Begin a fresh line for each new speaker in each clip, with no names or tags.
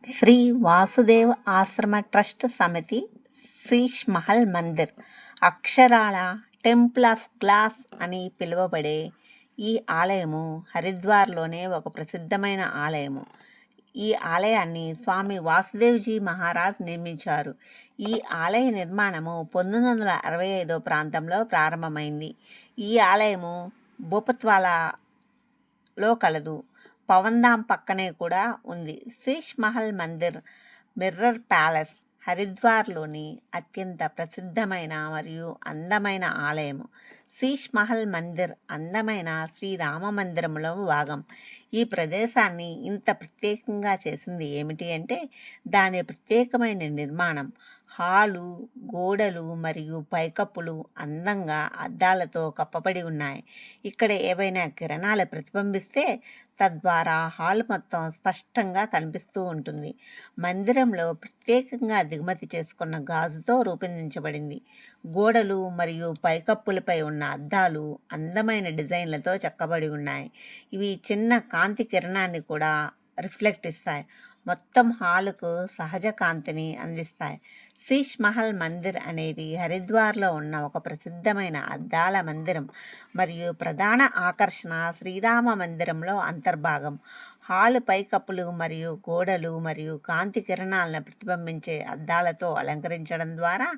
శ్రీ వాసుదేవ ఆశ్రమ ట్రస్ట్ సమితి శీష్ మహల్ మందిర్ అక్షరాల టెంపుల్ ఆఫ్ గ్లాస్ అని పిలువబడే ఈ ఆలయము హరిద్వార్లోనే ఒక ప్రసిద్ధమైన ఆలయము. ఈ ఆలయాన్ని స్వామి వాసుదేవ్జీ మహారాజ్ నిర్మించారు. ఈ ఆలయ నిర్మాణము 1965 ప్రాంతంలో ప్రారంభమైంది. ఈ ఆలయము భూపత్వాలలో కలదు. పవన్ధామ్ పక్కనే కూడా ఉంది. శీష్ మహల్ మందిర్ మిర్రర్ ప్యాలెస్ హరిద్వార్లోని అత్యంత ప్రసిద్ధమైన మరియు అందమైన ఆలయము. శీష్ మహల్ మందిర్ అందమైన శ్రీరామ మందిరంలో భాగం. ఈ ప్రదేశాన్ని ఇంత ప్రత్యేకంగా చేసింది ఏమిటి అంటే దాని ప్రత్యేకమైన నిర్మాణం. హాలు, గోడలు మరియు పైకప్పులు అందంగా అద్దాలతో కప్పబడి ఉన్నాయి. ఇక్కడ ఏవైనా కిరణాలు ప్రతిబింబిస్తే తద్వారా హాల్ మొత్తం స్పష్టంగా కనిపిస్తూ ఉంటుంది. మందిరంలో ప్రత్యేకంగా దిగుమతి చేసుకున్న గాజుతో రూపొందించబడింది. గోడలు మరియు పైకప్పులపై ఉన్న అద్దాలు అందమైన డిజైన్లతో చెక్కబడి ఉన్నాయి. ఇవి చిన్న కాంతి కిరణాన్ని కూడా రిఫ్లెక్ట్ ఇస్తాయి. మొత్తం హాలుకు సహజ కాంతిని అందిస్తాయి. శీష్ మహల్ మందిర్ అనేది హరిద్వార్లో ఉన్న ఒక ప్రసిద్ధమైన అద్దాల మందిరం మరియు ప్రధాన ఆకర్షణ శ్రీరామ మందిరంలో అంతర్భాగం. హాల్ పైకప్పులు మరియు గోడలు మరియు కాంతి కిరణాలను ప్రతిబింబించే అద్దాలతో అలంకరించడం ద్వారా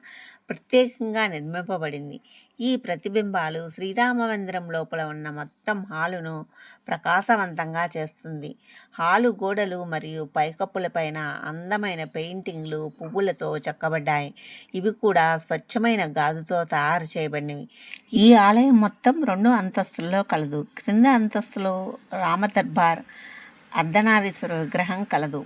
ప్రత్యేకంగా నిర్మింపబడింది. ఈ ప్రతిబింబాలు శ్రీరామ మందిరం లోపల ఉన్న మొత్తం హాలును ప్రకాశవంతంగా చేస్తుంది. హాలు గోడలు మరియు పైకప్పులపైన అందమైన పెయింటింగ్లు పువ్వులతో చెక్కబడ్డాయి. ఇవి కూడా స్వచ్ఛమైన గాజుతో తయారు చేయబడినవి. ఈ ఆలయం మొత్తం 2 అంతస్తుల్లో కలదు. క్రింద అంతస్తులో రామ దర్బార్ అర్ధనారీశ్వర విగ్రహం కలదు.